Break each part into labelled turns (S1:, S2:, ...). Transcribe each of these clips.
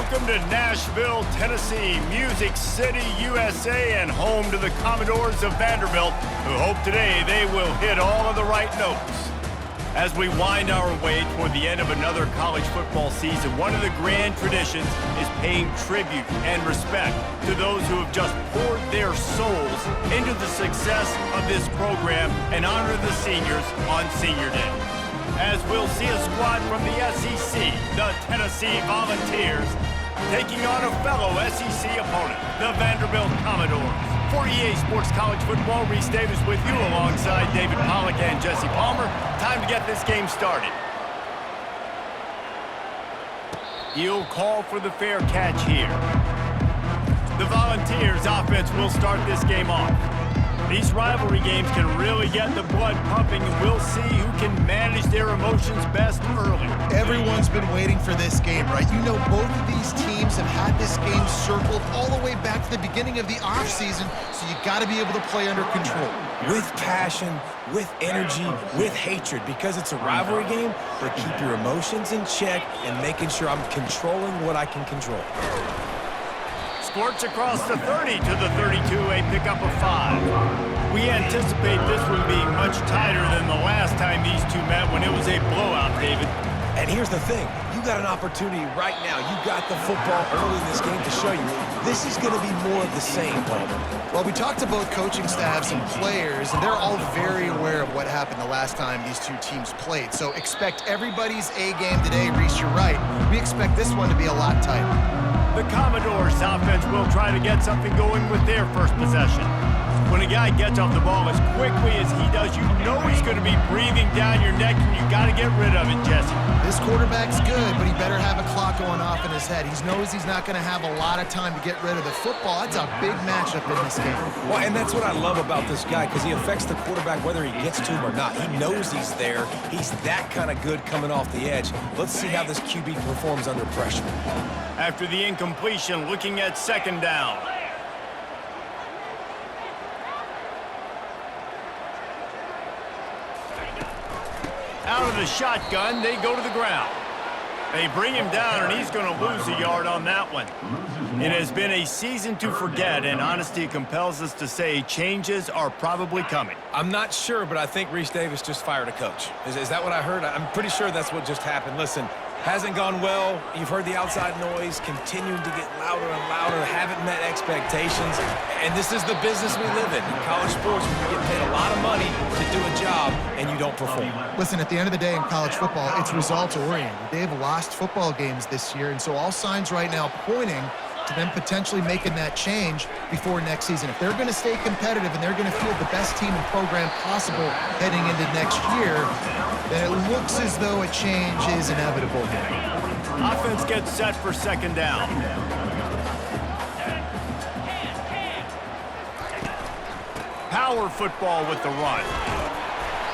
S1: Welcome to Nashville, Tennessee, Music City, USA, and home to the Commodores of Vanderbilt, who hope today they will hit all of the right notes. As we wind our way toward the end of another college football season, one of the grand traditions is paying tribute and respect to those who have just poured their souls into the success of this program and honor the seniors on Senior Day. As we'll see a squad from the SEC, the Tennessee Volunteers, taking on a fellow SEC opponent, the Vanderbilt Commodores. For EA Sports College Football, Reese Davis with you alongside David Pollack and Jesse Palmer. Time to get this game started. He'll call for the fair catch here. The Volunteers offense will start this game off. These rivalry games can really get the blood pumping, and we'll see who can manage their emotions best early.
S2: Everyone's been waiting for this game, right? You know, both of these teams have had this game circled all the way back to the beginning of the offseason, so you got to be able to play under control.
S3: With passion, with energy, with hatred, because it's a rivalry game, but keep your emotions in check and making sure I'm controlling what I can control.
S1: Squirts across the 30 to the 32, a pickup of 5. We anticipate this one being much tighter than the last time these two met when it was a blowout, David.
S3: And here's the thing. You got an opportunity right now. You got the football early in this game to show you. This is going to be more of the same, Palmer.
S2: Well, we talked to both coaching staffs and players, and they're all very aware of what happened the last time these two teams played. So expect everybody's A game today. Reese, you're right. We expect this one to be a lot tighter.
S1: The Commodores offense will try to get something going with their first possession. When a guy gets off the ball as quickly as he does, you know he's going to be breathing down your neck, and you got to get rid of it, Jesse.
S2: This quarterback's good, but he better have a clock going off in his head. He knows he's not going to have a lot of time to get rid of the football. That's a big matchup in this game.
S3: Well, and that's what I love about this guy, because he affects the quarterback whether he gets to him or not. He knows he's there. He's that kind of good coming off the edge. Let's see how this QB performs under pressure.
S1: After the incompletion, looking at second down. Out of the shotgun, they go to the ground. They bring him down, and he's going to lose a yard on that one. It has been a season to forget, and honesty compels us to say changes are probably coming.
S3: I'm not sure, but I think Reese Davis just fired a coach. Is that what I heard? I'm pretty sure that's what just happened. Listen, hasn't gone well. You've heard the outside noise continuing to get louder and louder, haven't met expectations. And this is the business we live in college sports, when you get paid a lot of money to do a job and you don't perform.
S2: Listen, at the end of the day in college football, it's results-oriented. They've lost football games this year, and so all signs right now pointing to them potentially making that change before next season. If they're going to stay competitive and they're going to field the best team and program possible heading into next year, then it looks as though a change is inevitable here.
S1: Offense gets set for second down. Power football with the run.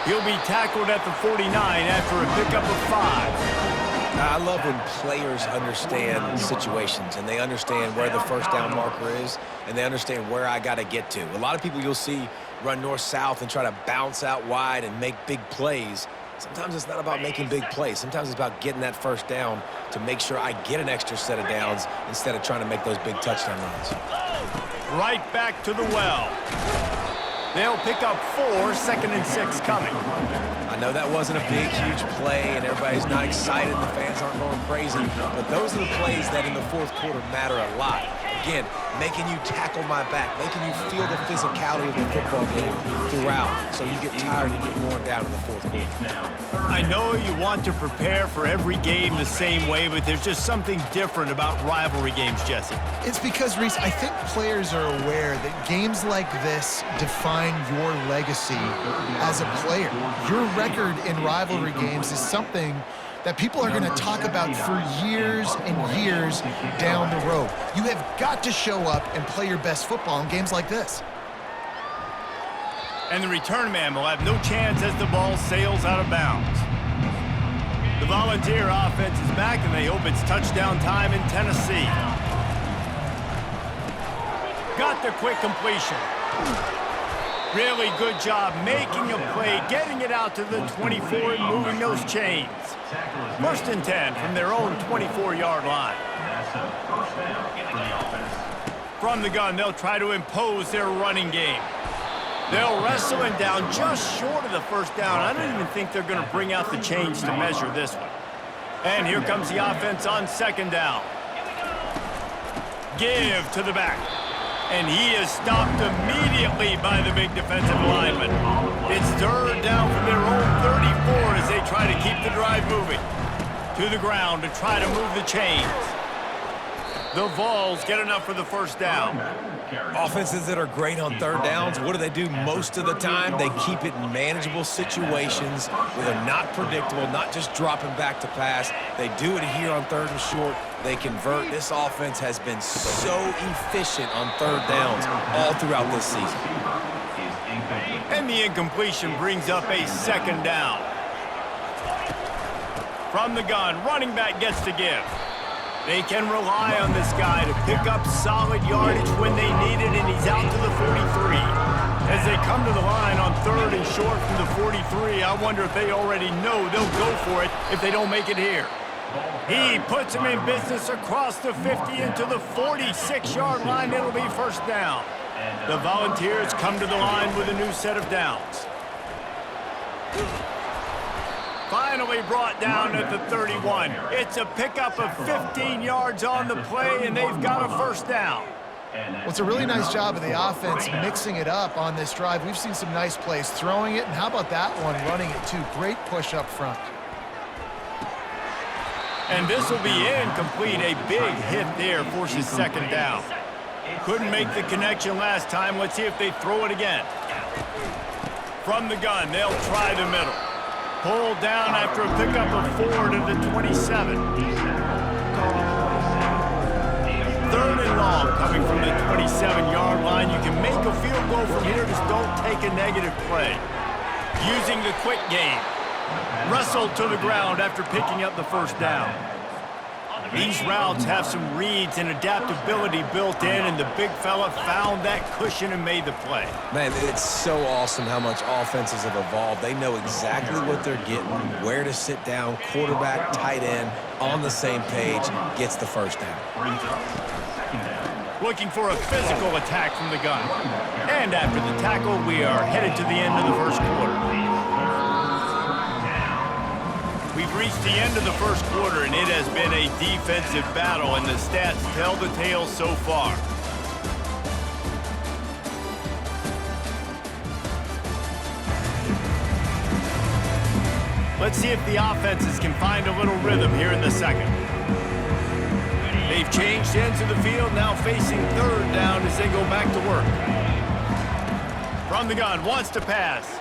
S1: He'll be tackled at the 49 after a pickup of 5.
S3: I love when players understand situations and they understand where the first down marker is and they understand where I got to get to. A lot of people you'll see run north-south and try to bounce out wide and make big plays. Sometimes it's not about making big plays. Sometimes it's about getting that first down to make sure I get an extra set of downs instead of trying to make those big touchdown runs.
S1: Right back to the well. They'll pick up 4, 2nd and 6 coming.
S3: I know that wasn't a big, huge play, and everybody's not excited. The fans aren't going crazy. But those are the plays that in the fourth quarter matter a lot. Again, making you tackle my back, making you feel the physicality of the football game throughout, so you get tired and get worn down in the fourth quarter.
S1: I know you want to prepare for every game the same way, but there's just something different about rivalry games, Jesse.
S2: It's because, Reese, I think players are aware that games like this define your legacy as a player. Your record in rivalry games is something that people are going to talk about for years and years down the road. You have got to show up and play your best football in games like this.
S1: And the return man will have no chance as the ball sails out of bounds. The Volunteer offense is back, and they hope it's touchdown time in Tennessee. Got the quick completion. Really good job making a play, getting it out to the 24 and moving those chains. 1st and 10 from their own 24-yard line. From the gun, they'll try to impose their running game. They'll wrestle him down just short of the first down. I don't even think they're going to bring out the chains to measure this one. And here comes the offense on second down. Give to the back. And he is stopped immediately by the big defensive lineman. It's third down from their own 34 as they try to keep the drive moving. To the ground to try to move the chains. The Vols get enough for the first down.
S3: Offenses that are great on third downs, what do? Most of the time, they keep it in manageable situations where they're not predictable, not just dropping back to pass. They do it here on third and short. They convert. This offense has been so efficient on third downs all throughout this season.
S1: And the incompletion brings up a second down. From the gun, running back gets to give. They can rely on this guy to pick up solid yardage when they need it, and he's out to the 43. As they come to the line on third and short from the 43, I wonder if they already know they'll go for it if they don't make it here. He puts him in business across the 50 into the 46-yard line. It'll be first down. The Volunteers come to the line with a new set of downs. Finally brought down at the 31. It's a pickup of 15 yards on the play, and they've got a first down.
S2: Well, it's a really nice job of the offense mixing it up on this drive. We've seen some nice plays throwing it, and how about that one running it too? Great push up front.
S1: And this will be incomplete. A big hit there forces second down. Couldn't make the connection last time. Let's see if they throw it again. From the gun, they'll try the middle. Pulled down after a pickup of 4 to the 27. Third and long coming from the 27-yard line. You can make a field goal from here, just don't take a negative play. Using the quick game. Wrestled to the ground after picking up the first down. These routes have some reads and adaptability built in, and the big fella found that cushion and made the play.
S3: Man, it's so awesome how much offenses have evolved. They know exactly what they're getting, where to sit down, quarterback, tight end, on the same page, gets the first down.
S1: Looking for a physical attack from the gun. And after the tackle, we are headed to the end of the first quarter. We've reached the end of the first quarter, and it has been a defensive battle, and the stats tell the tale so far. Let's see if the offenses can find a little rhythm here in the second. They've changed ends of the field, now facing third down as they go back to work. From the gun, wants to pass.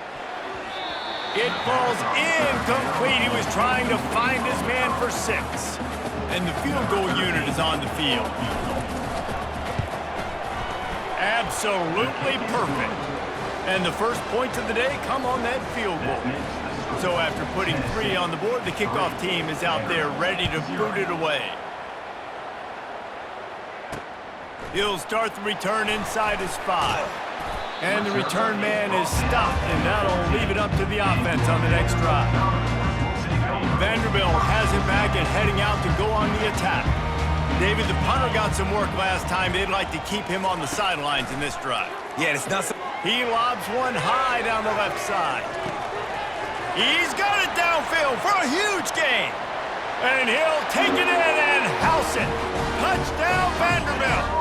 S1: It falls incomplete. He was trying to find his man for 6. And the field goal unit is on the field. Absolutely perfect. And the first points of the day come on that field goal. So after putting 3 on the board, the kickoff team is out there ready to boot it away. He'll start the return inside his 5. And the return man is stopped, and that'll leave it up to the offense on the next drive. Vanderbilt has it back and heading out to go on the attack. David, the punter got some work last time. They'd like to keep him on the sidelines in this drive.
S3: Yeah, it's not so.
S1: He lobs one high down the left side. He's got it downfield for a huge gain. And he'll take it in and house it. Touchdown, Vanderbilt.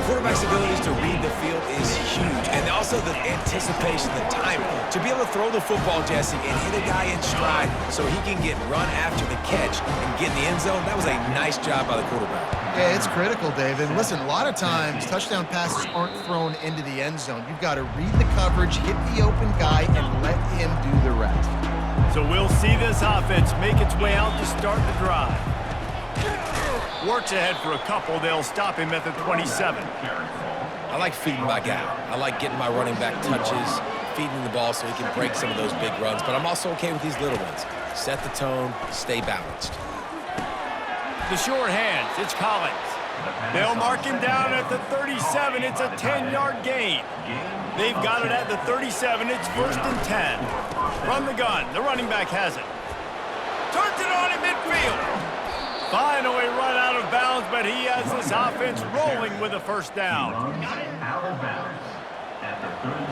S3: Quarterback's abilities to read the field is huge, and also the anticipation, the time to be able to throw the football, Jesse, and hit a guy in stride so he can get run after the catch and get in the end zone. That was a nice job by the quarterback.
S2: Yeah, it's critical, David. Listen, a lot of times touchdown passes aren't thrown into the end zone. You've got to read the coverage, hit the open guy, and let him do the rest.
S1: So we'll see this offense make its way out to start the drive. Works ahead for a couple. They'll stop him at the 27.
S3: I like feeding my guy. I like getting my running back touches, feeding the ball so he can break some of those big runs. But I'm also okay with these little ones. Set the tone, stay balanced.
S1: The short hands, it's Collins. They'll mark him down at the 37. It's a 10-yard gain. They've got it at the 37. It's 1st and 10. From the gun, the running back has it. Turns it on in midfield. Finally run out of bounds, but he has this offense rolling with a first down.
S4: Out of bounds at the 36.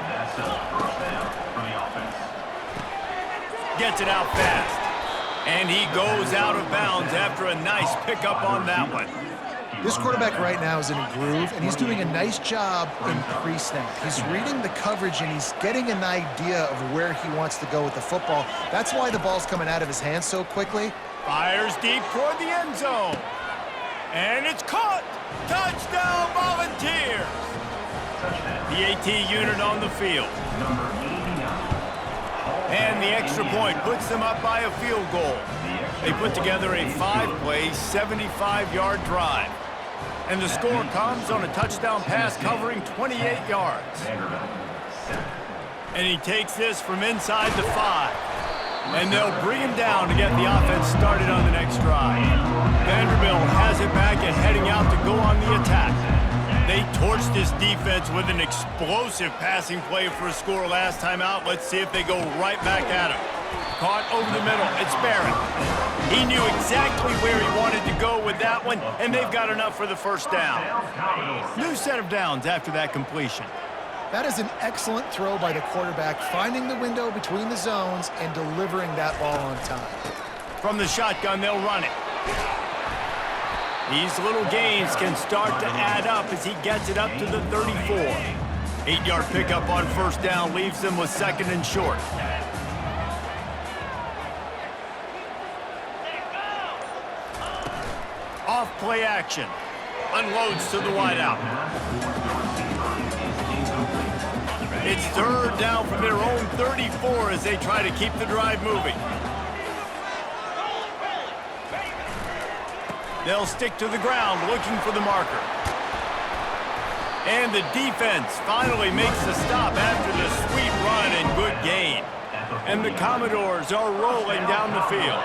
S4: That's a first down for the offense.
S1: Gets it out fast. And he goes out of bounds after a nice pickup on that one.
S2: This quarterback right now is in a groove, and he's doing a nice job in pre-snap. He's reading the coverage, and he's getting an idea of where he wants to go with the football. That's why the ball's coming out of his hands so quickly.
S1: Fires deep toward the end zone. And it's caught. Touchdown, Volunteers. The AT unit on the field.
S4: Number 89.
S1: And the extra point puts them up by a field goal. They put together a 5-play, 75-yard drive. And the score comes on a touchdown pass covering 28 yards. And he takes this from inside the 5. And they'll bring him down to get the offense started on the next drive. Vanderbilt has it back and heading out to go on the attack. They torched this defense with an explosive passing play for a score last time out. Let's see if they go right back at him. Caught over the middle. It's Barrett. He knew exactly where he wanted to go with that one, and they've got enough for the first down. New set of downs after that completion.
S2: That is an excellent throw by the quarterback, finding the window between the zones and delivering that ball on time.
S1: From the shotgun, they'll run it. These little gains can start to add up as he gets it up to the 34. 8-yard pickup on first down leaves them with second and short. Off play action. Unloads to the wideout. It's third down from their own 34 as they try to keep the drive moving. They'll stick to the ground looking for the marker. And the defense finally makes the stop after the sweet run and good gain. And the Commodores are rolling down the field.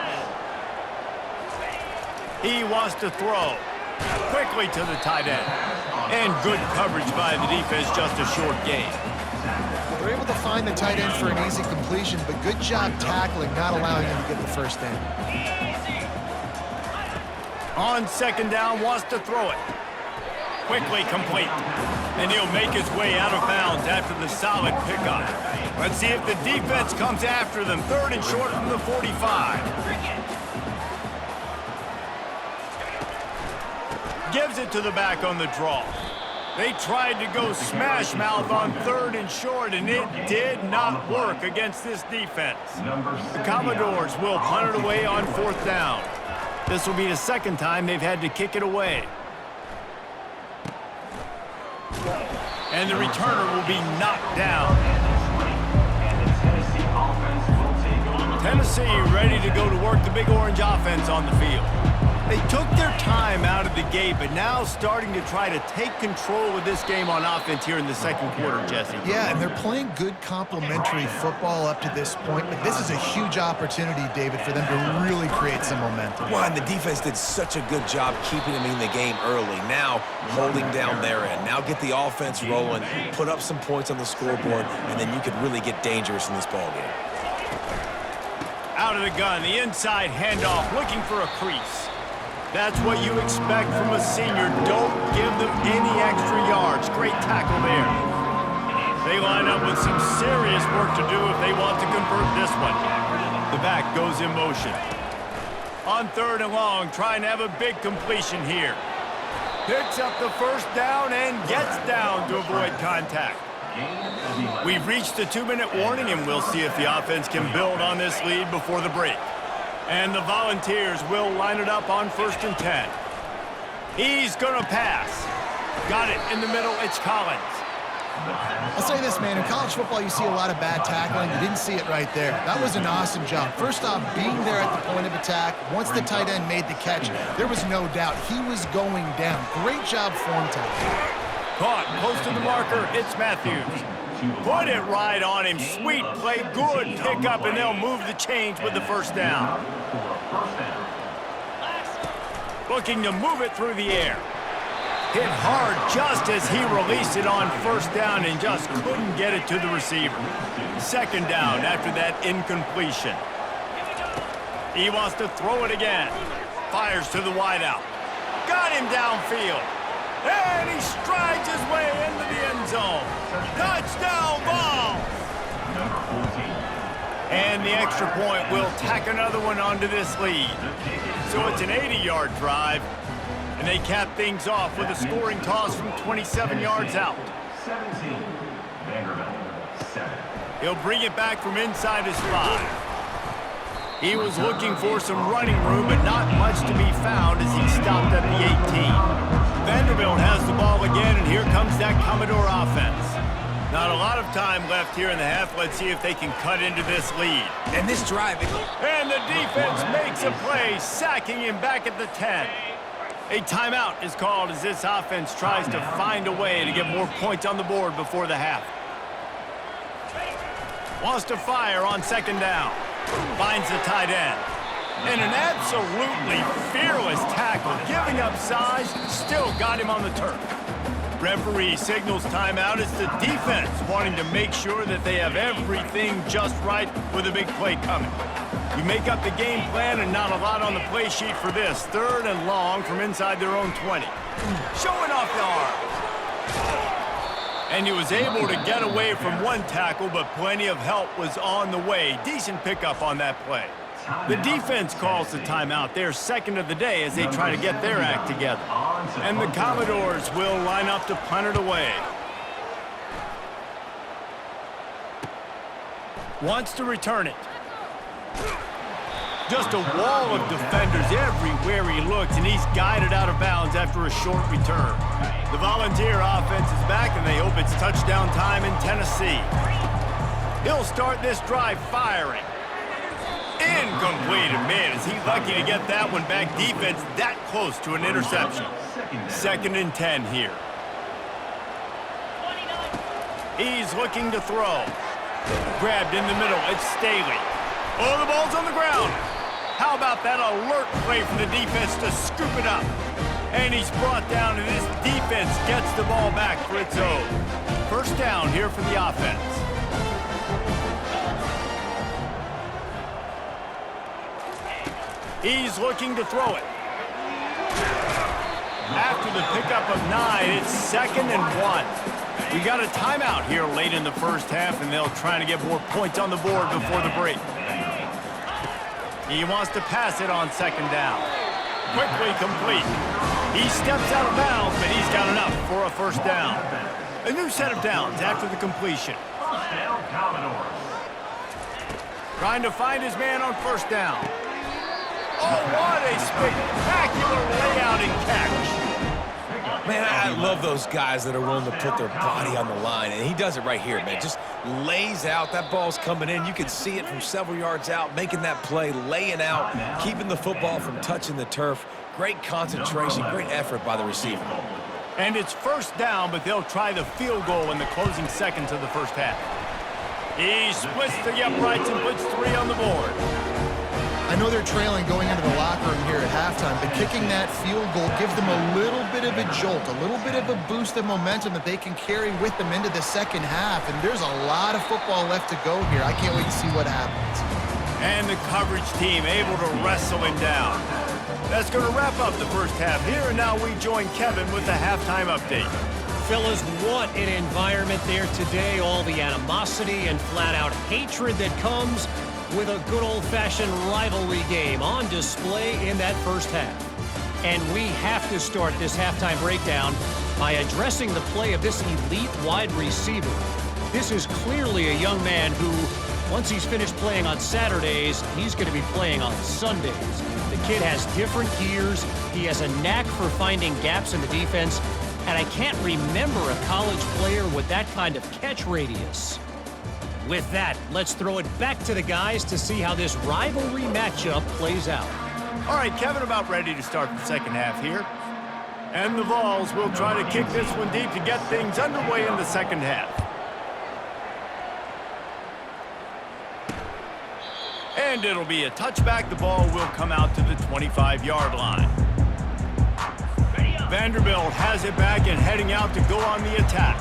S1: He wants to throw quickly to the tight end. And good coverage by the defense, just a short gain.
S2: They're able to find the tight end for an easy completion, but good job tackling, not allowing him to get the first down.
S1: On second down, wants to throw it. Quickly complete. And he'll make his way out of bounds after the solid pickup. Let's see if the defense comes after them. Third and short from the 45. Gives it to the back on the draw. They tried to go smash mouth on third and short, and it did not work against this defense. The Commodores will punt it away on fourth down. This will be the second time they've had to kick it away. And the returner will be knocked down. Tennessee ready to go to work the Big Orange offense on the field. They took their time out of the gate, but now starting to try to take control of this game on offense here in the second quarter, Jesse.
S2: Yeah, and they're playing good complementary football up to this point, but this is a huge opportunity, David, for them to really create some momentum.
S3: Well, and the defense did such a good job keeping them in the game early. Now, holding down their end. Now get the offense rolling, put up some points on the scoreboard, and then you could really get dangerous in this ballgame.
S1: Out of the gun, the inside handoff, looking for a crease. That's what you expect from a senior. Don't give them any extra yards. Great tackle there. They line up with some serious work to do if they want to convert this one. The back goes in motion. On third and long, trying to have a big completion here. Picks up the first down and gets down to avoid contact. We've reached the 2-minute warning, and we'll see if the offense can build on this lead before the break. And the Volunteers will line it up on first and 10. He's going to pass. Got it in the middle. It's Collins.
S2: I'll say this, man. In college football, you see a lot of bad tackling. You didn't see it right there. That was an awesome job. First off, being there at the point of attack. Once the tight end made the catch, there was no doubt he was going down. Great job form tackling.
S1: Caught close to the marker. It's Matthews. Put it right on him. Sweet play. Good pickup, and they'll move the chains with the first down. Looking to move it through the air. Hit hard just as he released it on first down and just couldn't get it to the receiver. Second down after that incompletion. He wants to throw it again. Fires to the wideout. Got him downfield. And he strides his way into the end zone. Touchdown ball.
S4: Number 14.
S1: And the extra point will tack another one onto this lead. So it's an 80-yard drive. And they cap things off with a scoring toss from 27 yards out.
S4: 17. Vanderbilt, 7.
S1: He'll bring it back from inside his 5. He was looking for some running room, but not much to be found as he stopped at the 18. Vanderbilt has the ball again, and here comes that Commodore offense. Not a lot of time left here in the half. Let's see if they can cut into this lead.
S3: And this drive...
S1: And the defense makes a play, sacking him back at the 10. A timeout is called as this offense tries to find a way to get more points on the board before the half. Wants to fire on second down. Finds the tight end. And an absolutely fearless tackle, giving up size, still got him on the turf. Referee signals timeout. It's the defense wanting to make sure that they have everything just right with a big play coming. You make up the game plan and not a lot on the play sheet for this. 3rd and long from inside their own 20. Showing off the arms. And he was able to get away from one tackle, but plenty of help was on the way. Decent pickup on that play. The defense calls the timeout. They're second of the day as they try to get their act together. And the Commodores will line up to punt it away. Wants to return it. Just a wall of defenders everywhere he looks, and he's guided out of bounds after a short return. The Volunteer offense is back, and they hope it's touchdown time in Tennessee. He'll start this drive firing. Incomplete. Man, is he lucky to get that one back. Defense that close to an interception. 2nd and 10 here. He's looking to throw. Grabbed in the middle. It's Staley. Oh, the ball's on the ground. How about that alert play from the defense to scoop it up? And he's brought down, and this defense gets the ball back for its own. 1st down here for the offense. He's looking to throw it. After the pickup of 9, it's 2nd and 1. We got a timeout here late in the first half, and they'll try to get more points on the board before the break. He wants to pass it on 2nd down. Quickly complete. He steps out of bounds, but he's got enough for a 1st down. A new set of downs after the completion.
S4: 1st down, Commodores.
S1: Trying to find his man on 1st down. Oh, what a spectacular layout and catch.
S3: Man, I love those guys that are willing to put their body on the line, and he does it right here, man. Just lays out. That ball's coming in. You can see it from several yards out, making that play, laying out, keeping the football from touching the turf. Great concentration, great effort by the receiver.
S1: And it's 1st down, but they'll try the field goal in the closing seconds of the first half. He splits the uprights and puts 3 on the board.
S2: I know they're trailing going into the locker room here at halftime, but kicking that field goal gives them a little bit of a jolt, a little bit of a boost of momentum that they can carry with them into the second half. And there's a lot of football left to go here. I can't wait to see what happens.
S1: And the coverage team able to wrestle him down. That's going to wrap up the first half here, and now we join Kevin with the halftime update.
S5: Fellas, what an environment there today. All the animosity and flat-out hatred that comes with a good old-fashioned rivalry game on display in that first half. And we have to start this halftime breakdown by addressing the play of this elite wide receiver. This is clearly a young man who, once he's finished playing on Saturdays, he's going to be playing on Sundays. The kid has different gears. He has a knack for finding gaps in the defense. And I can't remember a college player with that kind of catch radius. With that, let's throw it back to the guys to see how this rivalry matchup plays out.
S1: All right, Kevin, about ready to start the second half here. And the Vols will try to kick this one deep to get things underway in the second half. And it'll be a touchback. The ball will come out to the 25-yard line. Vanderbilt has it back and heading out to go on the attack.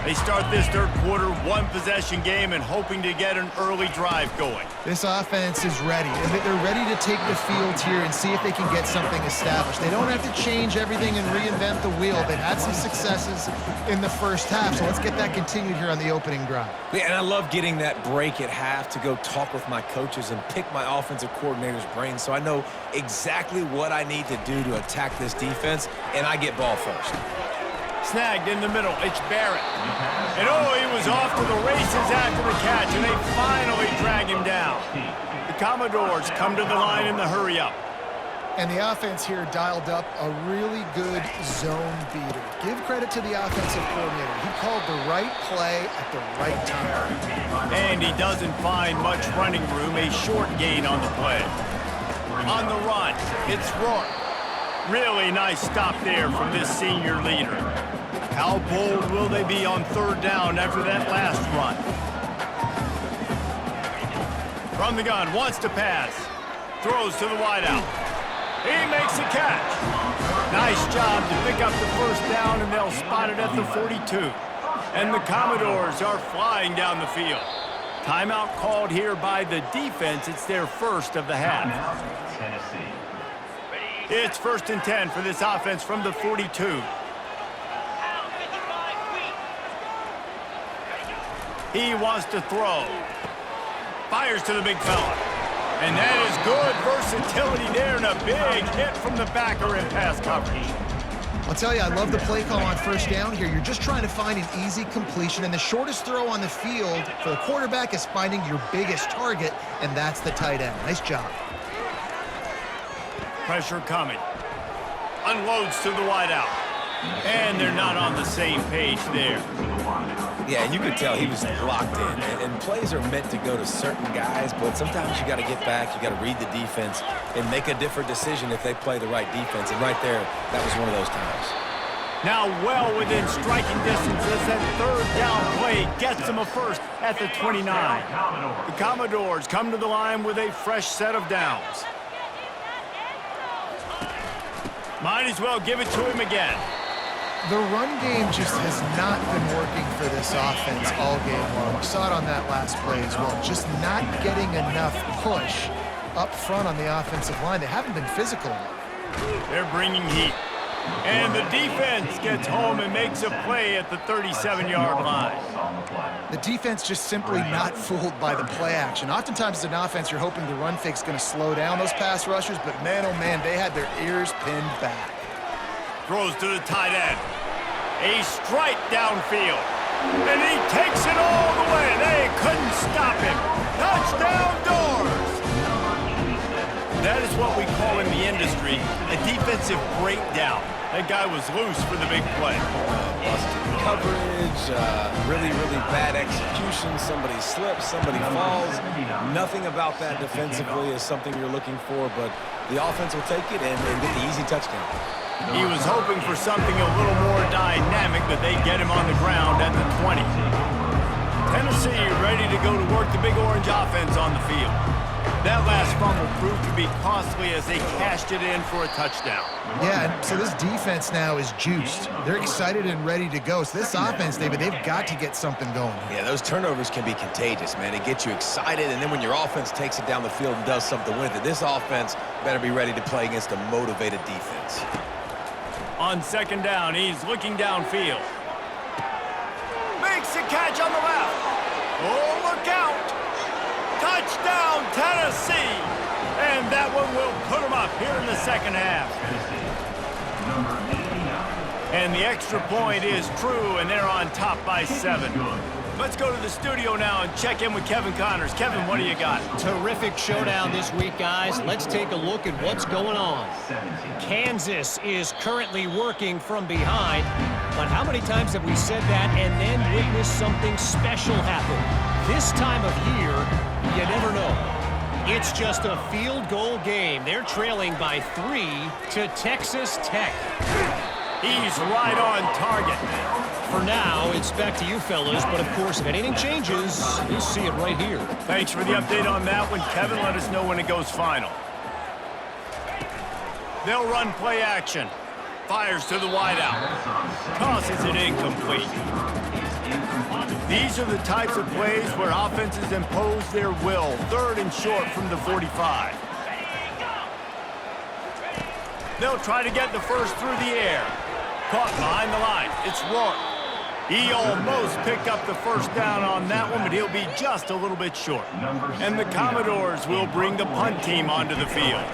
S1: They start this third quarter, one-possession game, and hoping to get an early drive going.
S2: This offense is ready, and they're ready to take the field here and see if they can get something established. They don't have to change everything and reinvent the wheel. They've had some successes in the first half, so let's get that continued here on the opening drive.
S3: Yeah, and I love getting that break at half to go talk with my coaches and pick my offensive coordinator's brain so I know exactly what I need to do to attack this defense, and I get ball first.
S1: Snagged in the middle, it's Barrett. And oh, he was off to the races after the catch, and they finally drag him down. The Commodores come to the line in the hurry-up.
S2: And the offense here dialed up a really good zone beater. Give credit to the offensive coordinator. He called the right play at the right time.
S1: And he doesn't find much running room, a short gain on the play. On the run, it's Rourke. Really nice stop there from this senior leader. How bold will they be on third down after that last run? From the gun, wants to pass. Throws to the wideout. He makes a catch. Nice job to pick up the first down, and they'll spot it at the 42. And the Commodores are flying down the field. Timeout called here by the defense. It's their first of the half.
S4: Tennessee.
S1: It's 1st and 10 for this offense from the 42. He wants to throw. Fires to the big fella. And that is good versatility there, and a big hit from the backer in pass coverage.
S2: I'll tell you, I love the play call on first down here. You're just trying to find an easy completion, and the shortest throw on the field for the quarterback is finding your biggest target, and that's the tight end. Nice job.
S1: Pressure coming. Unloads to the wideout. And they're not on the same page there.
S3: Yeah, and you could tell he was locked in. And plays are meant to go to certain guys, but sometimes you got to get back, you got to read the defense, and make a different decision if they play the right defense. And right there, that was one of those times.
S1: Now well within striking distance as that third down play gets them a first at the 29. The Commodores come to the line with a fresh set of downs. Might as well give it to him again.
S2: The run game just has not been working for this offense all game long. We saw it on that last play as well. Just not getting enough push up front on the offensive line. They haven't been physical enough.
S1: They're bringing heat. And the defense gets home and makes a play at the 37-yard line.
S2: The defense just simply not fooled by the play action. Oftentimes as an offense, you're hoping the run fake's going to slow down those pass rushers, but man, oh man, they had their ears pinned back.
S1: Throws to the tight end. A strike downfield. And he takes it all the way. They couldn't stop him. Touchdown Doors! That is what we call in the industry a defensive breakdown. That guy was loose for the big play.
S3: Busted coverage, really, really bad execution. Somebody slips, somebody falls. Nothing about that defensively is something you're looking for, but the offense will take it and get the easy touchdown.
S1: He was hoping for something a little more dynamic, but they get him on the ground at the 20. Tennessee ready to go to work the Big Orange offense on the field. That last fumble proved to be costly as they cashed it in for a touchdown.
S2: Yeah, and so this defense now is juiced. They're excited and ready to go. So this offense, David, they've got to get something going.
S3: Yeah, those turnovers can be contagious, man. It gets you excited, and then when your offense takes it down the field and does something with it, this offense better be ready to play against a motivated defense.
S1: On second down, he's looking downfield. Makes a catch on the left. Oh, look out. Touchdown, Tennessee. And that one will put them up here in the second half. And the extra point is true, and they're on top by 7. Let's go to the studio now and check in with Kevin Connors. Kevin, what do you got?
S5: Terrific showdown this week, guys. Let's take a look at what's going on. Kansas is currently working from behind, but how many times have we said that and then witnessed something special happen? This time of year, you never know. It's just a field goal game. They're trailing by 3 to Texas Tech.
S1: He's right on target.
S5: For now, it's back to you fellas, but of course, if anything changes, you'll see it right here.
S1: Thanks for the update on that one, Kevin. Let us know when it goes final. They'll run play action. Fires to the wideout. Tosses it incomplete. These are the types of plays where offenses impose their will. 3rd and short from the 45. They'll try to get the first through the air. Caught behind the line. It's Rourke. He almost picked up the first down on that one, but he'll be just a little bit short. And the Commodores will bring the punt team onto the field.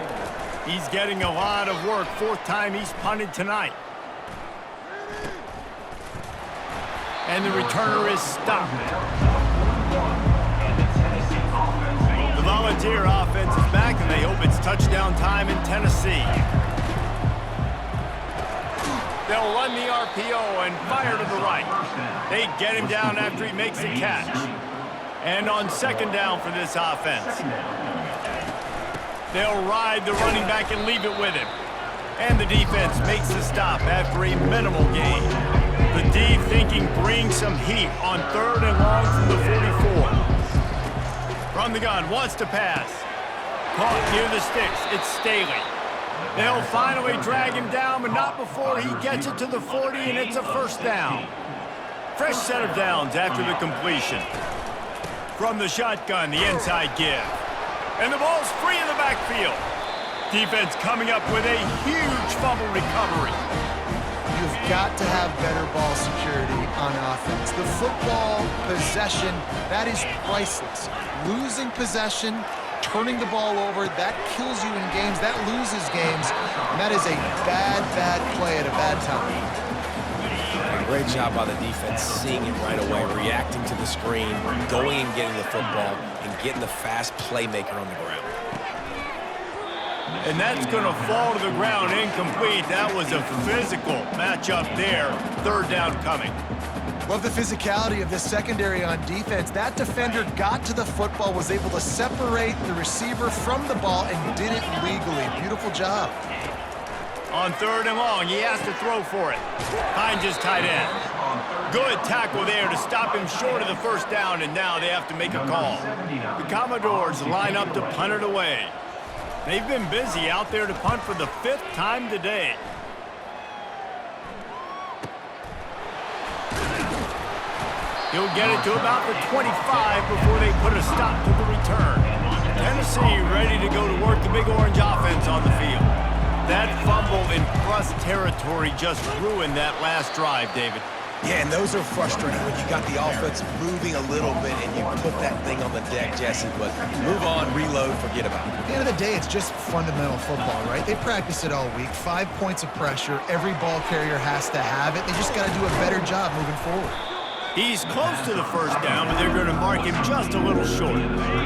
S1: He's getting a lot of work. 4th time he's punted tonight. And the returner is stopped. The Volunteer offense is back, and they hope it's touchdown time in Tennessee. They'll run the RPO and fire to the right. They get him down after he makes the catch. And on 2nd down for this offense. They'll ride the running back and leave it with him. And the defense makes the stop after a minimal gain. The D thinking brings some heat on 3rd and long from the 44. From the gun, wants to pass. Caught near the sticks. It's Staley. They'll finally drag him down, but not before he gets it to the 40, and it's a 1st down. Fresh set of downs after the completion. From the shotgun, the inside give. And the ball's free in the backfield. Defense coming up with a huge fumble recovery.
S2: You've got to have better ball security on offense. The football possession, that is priceless. Losing possession, turning the ball over, that kills you in games, that loses games, and that is a bad play at a bad time.
S3: A great job by the defense, seeing it right away, reacting to the screen, going and getting the football, and getting the fast playmaker on the ground.
S1: And that's going to fall to the ground incomplete. That was a physical matchup there. 3rd down coming.
S2: Love the physicality of this secondary on defense. That defender got to the football, was able to separate the receiver from the ball, and did it legally. Beautiful job.
S1: On 3rd and long, he has to throw for it. Finds his tight end. Good tackle there to stop him short of the 1st down, and now they have to make a call. The Commodores line up to punt it away. They've been busy out there to punt for the 5th time today. He'll get it to about the 25 before they put a stop to the return. Tennessee ready to go to work the Big Orange offense on the field. That fumble in plus territory just ruined that last drive, David.
S3: Yeah, and those are frustrating when you got the offense moving a little bit and you put that thing on the deck, Jesse. But move on, reload, forget about it.
S2: At the end of the day, it's just fundamental football, right? They practice it all week. 5 points of pressure. Every ball carrier has to have it. They just got to do a better job moving forward.
S1: He's close to the 1st down, but they're going to mark him just a little short.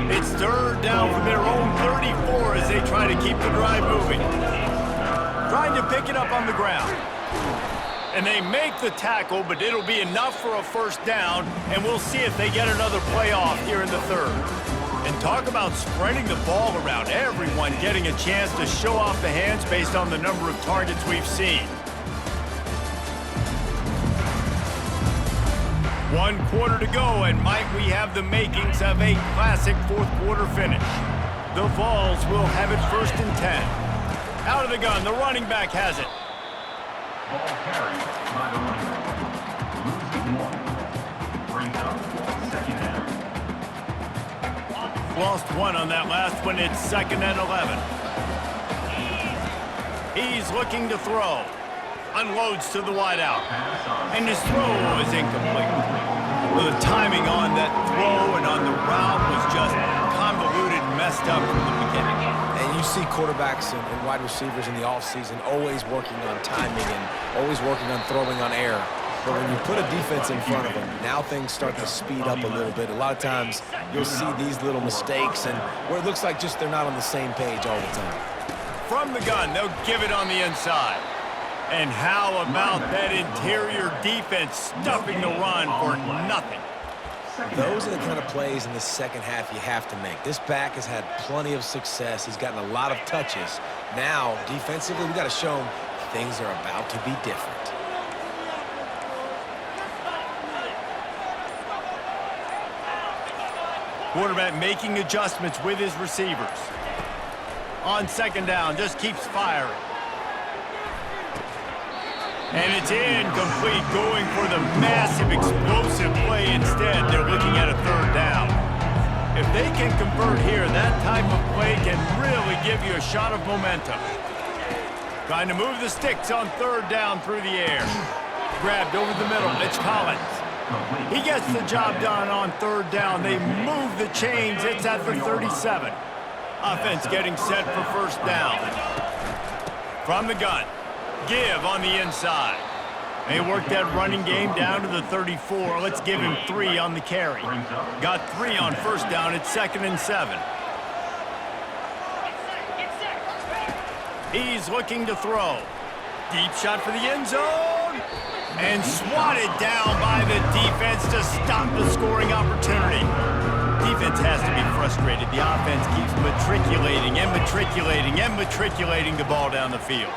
S1: It's 3rd down from their own 34 as they try to keep the drive moving. Trying to pick it up on the ground. And they make the tackle, but it'll be enough for a 1st down, and we'll see if they get another play off here in the 3rd. And talk about spreading the ball around. Everyone getting a chance to show off the hands based on the number of targets we've seen. 1 quarter to go, and might we have the makings of a classic 4th quarter finish. The Vols will have it 1st and 10. Out of the gun, the running back has it.
S4: Ball carried by the running back. Losing 1. Brings up 2nd down.
S1: Lost 1 on that last one. It's 2nd and 11. He's looking to throw. Unloads to the wideout. And his throw is incomplete. Well, the timing on that throw and on the route was just convoluted and messed up from the beginning.
S3: And you see quarterbacks and wide receivers in the offseason always working on timing and always working on throwing on air. But when you put a defense in front of them, now things start to speed up a little bit. A lot of times you'll see these little mistakes and where it looks like just they're not on the same page all the time.
S1: From the gun, they'll give it on the inside. And how about that interior defense stuffing the run for nothing?
S3: Those are the kind of plays in the 2nd half you have to make. This back has had plenty of success. He's gotten a lot of touches. Now, defensively, we got to show him things are about to be different.
S1: Quarterback making adjustments with his receivers. On 2nd down, just keeps firing. And it's incomplete, going for the massive explosive play instead. They're looking at a third down. If they can convert here, that type of play can really give you a shot of momentum. Trying to move the sticks on third down through the air. Grabbed over the middle. It's Collins. He gets the job done on third down. They move the chains. It's at the 37. Offense getting set for first down. From the gun. Give on the inside. They work that running game down to the 34. Let's give him 3 on the carry. Got 3 on first down. It's 2nd and 7. He's looking to throw. Deep shot for the end zone. And swatted down by the defense to stop the scoring opportunity. Defense has to be frustrated. The offense keeps matriculating and matriculating and matriculating the ball down the field.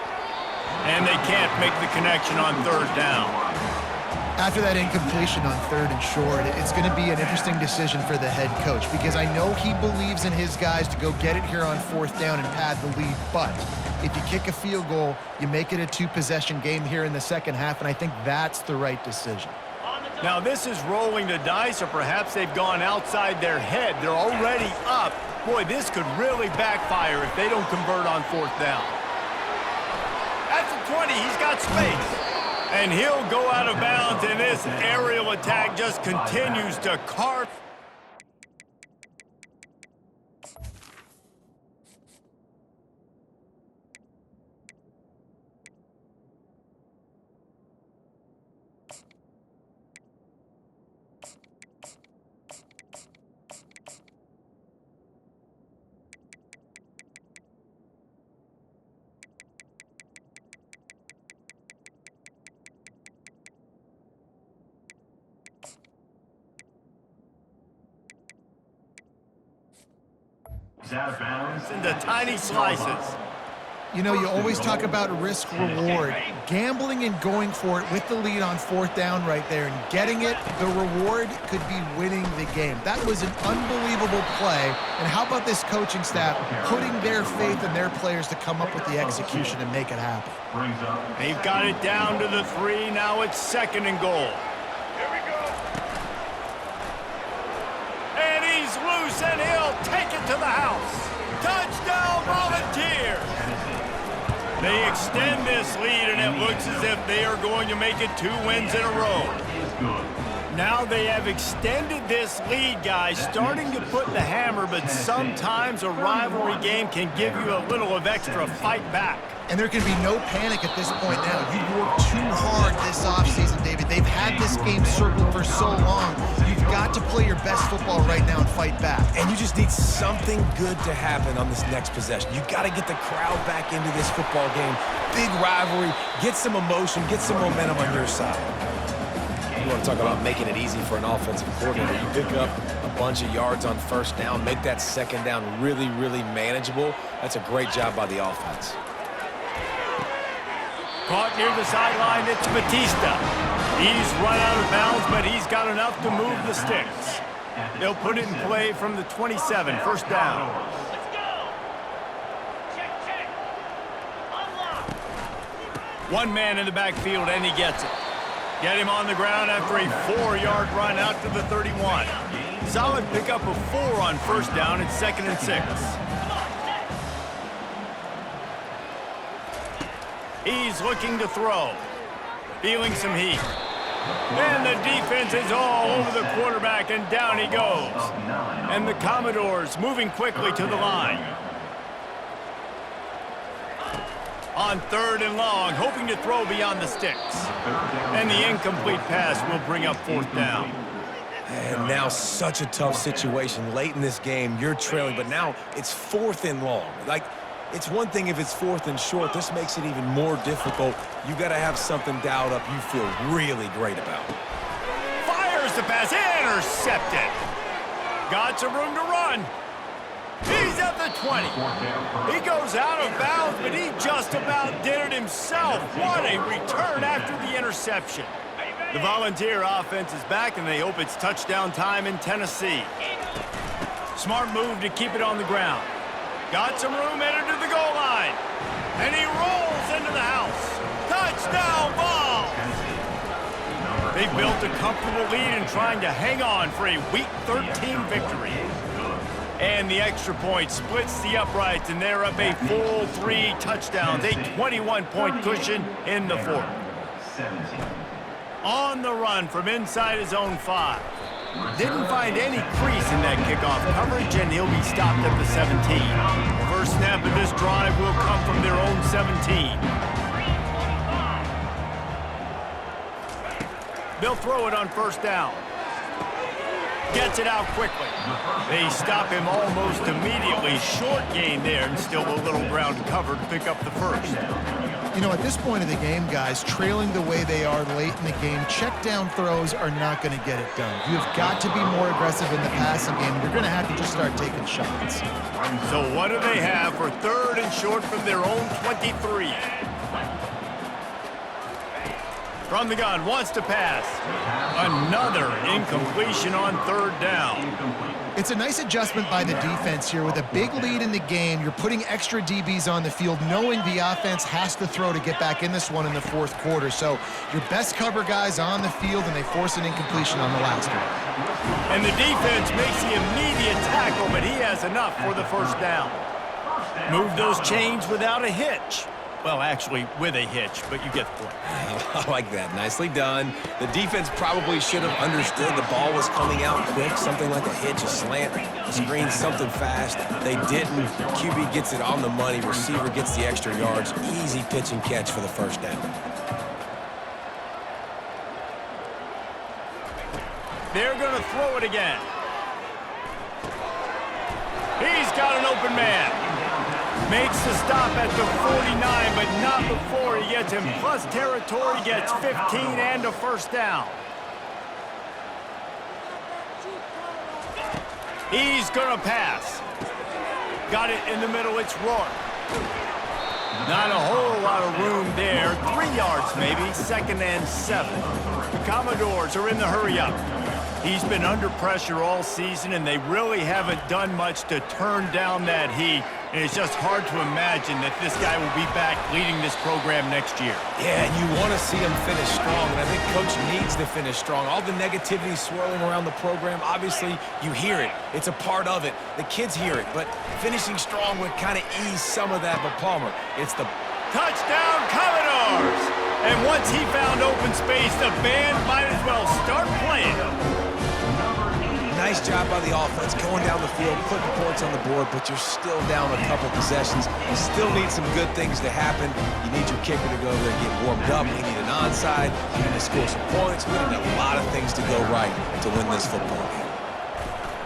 S1: And they can't make the connection on third down.
S2: After that incompletion on third and short, it's going to be an interesting decision for the head coach because I know he believes in his guys to go get it here on fourth down and pad the lead. But if you kick a field goal, you make it a 2-possession game here in the second half, and I think that's the right decision.
S1: Now this is rolling the dice, or perhaps they've gone outside their head. They're already up. Boy, this could really backfire if they don't convert on fourth down. At the 20, he's got space. And he'll go out of bounds, and this aerial attack just continues to carve.
S4: Out of bounds.
S1: Into tiny slices.
S2: You know, you always talk about risk-reward. Gambling and going for it with the lead on fourth down right there and getting it, the reward could be winning the game. That was an unbelievable play. And how about this coaching staff putting their faith in their players to come up with the execution and make it happen?
S1: They've got it down to the 3. Now it's 2nd and goal. And he's loose, and he'll take it to the house. Touchdown, Volunteers! They extend this lead, and it looks as if they are going to make it 2 wins in a row. Now they have extended this lead, guys, starting to put the hammer, but sometimes a rivalry game can give you a little of extra fight back.
S2: And there can be no panic at this point now. You've worked too hard this offseason, David. They've had this game circled for so long. You've got to play your best football right now and fight back.
S3: And you just need something good to happen on this next possession. You got to get the crowd back into this football game. Big rivalry. Get some emotion. Get some momentum on your side. You want to talk about making it easy for an offensive coordinator. You pick up a bunch of yards on first down, make that second down really, really manageable. That's a great job by the offense.
S1: Caught near the sideline, it's Batista. He's run out of bounds, but he's got enough to move the sticks. They'll put it in play from the 27, first down. One man in the backfield, and he gets it. Get him on the ground after a 4-yard run out to the 31. Solid pickup of 4 on first down. It's 2nd and 6. He's looking to throw. Feeling some heat. And the defense is all over the quarterback, and down he goes. And the Commodores moving quickly to the line. On 3rd and long, hoping to throw beyond the sticks. And the incomplete pass will bring up 4th down.
S3: And now such a tough situation. Late in this game, you're trailing, but now it's 4th and long. Like, it's one thing if it's 4th and short. This makes it even more difficult. You got to have something dialed up you feel really great about.
S1: Fires the pass, intercepted. Got some room to run. He's at the 20. He goes out of bounds, but he just about did it himself. What a return after the interception. The Volunteer offense is back, and they hope it's touchdown time in Tennessee. Smart move to keep it on the ground. Got some room, headed to the goal line. And he rolls into the house. Touchdown ball! They built a comfortable lead and trying to hang on for a Week 13 victory. And the extra point splits the uprights, and they're up a full 3 touchdowns, a 21-point cushion in the fourth. On the run from inside his own 5. Didn't find any crease in that kickoff coverage, and he'll be stopped at the 17. First snap of this drive will come from their own 17. They'll throw it on first down. Gets it out quickly. They stop him almost immediately. Short gain there, and still a little ground to cover to pick up the first.
S2: You know, at this point of the game, guys, trailing the way they are late in the game, check down throws are not going to get it done. You've got to be more aggressive in the passing game. You're going to have to just start taking shots.
S1: So what do they have for 3rd and short from their own 23? From the gun, wants to pass. Another incompletion on 3rd down.
S2: It's a nice adjustment by the defense here. With a big lead in the game, you're putting extra DBs on the field, knowing the offense has to throw to get back in this one in the 4th quarter. So your best cover guys on the field, and they force an incompletion on the last one.
S1: And the defense makes the immediate tackle, but he has enough for the first down. Move those chains without a hitch. Well, actually, with a hitch, but you get the point.
S3: I like that. Nicely done. The defense probably should have understood the ball was coming out quick, something like a hitch, a slant, a screen, something fast. They didn't. QB gets it on the money. Receiver gets the extra yards. Easy pitch and catch for the first down.
S1: They're going to throw it again. He's got an open man. Makes the stop at the 49, but not before he gets him. Plus territory, gets 15 and a first down. He's going to pass. Got it in the middle. It's Rourke. Not a whole lot of room there. 3 yards maybe. 2nd and 7. The Commodores are in the hurry-up. He's been under pressure all season, and they really haven't done much to turn down that heat. And it's just hard to imagine that this guy will be back leading this program next year.
S3: Yeah, and you want to see him finish strong, and I think Coach needs to finish strong. All the negativity swirling around the program, obviously you hear it. It's a part of it. The kids hear it, but finishing strong would kind of ease some of that. But Palmer, it's the
S1: touchdown Commodores! And once he found open space, the band might as well start playing.
S3: Nice job by the offense, going down the field, putting points on the board, but you're still down a couple possessions. You still need some good things to happen. You need your kicker to go there and get warmed up. You need an onside. You need to score some points. We need a lot of things to go right to win this football game.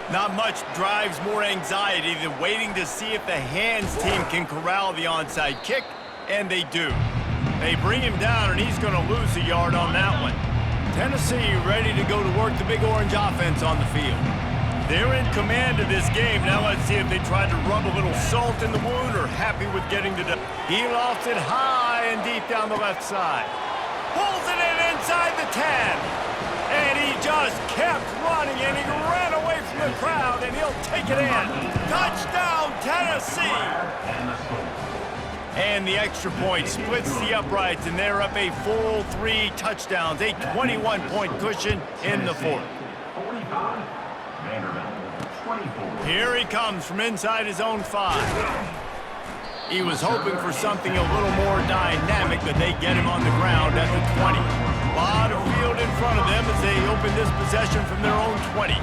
S1: Not much drives more anxiety than waiting to see if the hands team can corral the onside kick, and they do. They bring him down, and he's going to lose a yard on that one. Tennessee ready to go to work the Big Orange offense on the field. They're in command of this game. Now let's see if they tried to rub a little salt in the wound or happy with getting the... He lofts it high and deep down the left side. Pulls it in inside the 10. And he just kept running, and he ran away from the crowd, and he'll take it in. Touchdown, Tennessee! And the extra point splits the uprights, and they're up a full 3 touchdowns, a 21-point cushion in the fourth. Here he comes from inside his own 5. He was hoping for something a little more dynamic, but they get him on the ground at the 20. A lot of field in front of them as they open this possession from their own 20.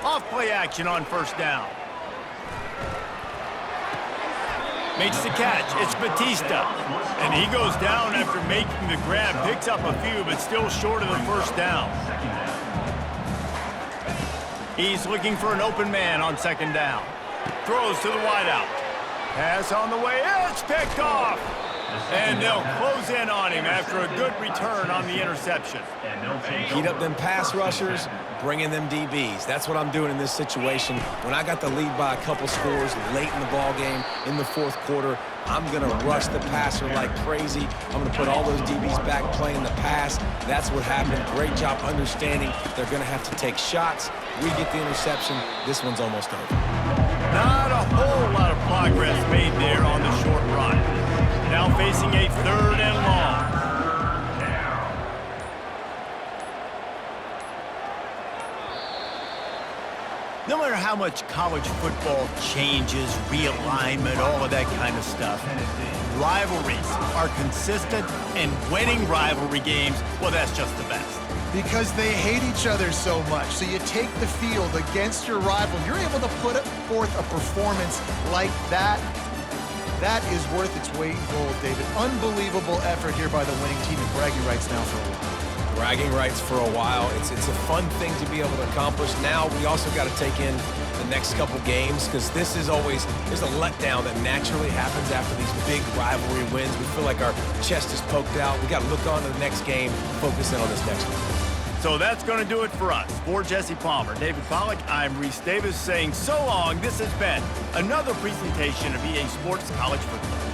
S1: Off play action on first down. Makes the catch. It's Batista. And he goes down after making the grab. Picks up a few, but still short of the first down. He's looking for an open man on 2nd down. Throws to the wideout. Pass on the way. It's picked off. And they'll close in on him after a good return on the interception.
S3: Heat up them pass rushers, bring in them DBs. That's what I'm doing in this situation. When I got the lead by a couple scores late in the ball game in the 4th quarter, I'm going to rush the passer like crazy. I'm going to put all those DBs back playing the pass. That's what happened. Great job understanding they're going to have to take shots. We get the interception. This one's almost over.
S1: Not a whole lot of progress made there on the short run. Now facing a 3rd and long. No matter how much college football changes, realignment, all of that kind of stuff, rivalries are consistent, and winning rivalry games, well, that's just the best.
S2: Because they hate each other so much. So you take the field against your rival. You're able to put forth a performance like that. That is worth its weight in gold, David. Unbelievable effort here by the winning team, and bragging rights now for a while.
S3: Bragging rights for a while. It's a fun thing to be able to accomplish. Now we also got to take in the next couple games, because this is always, there's a letdown that naturally happens after these big rivalry wins. We feel like our chest is poked out. We got to look on to the next game, focus in on this next one.
S1: So that's going to do it for us. For Jesse Palmer, David Pollack, I'm Reese Davis saying so long. This has been another presentation of EA Sports College Football.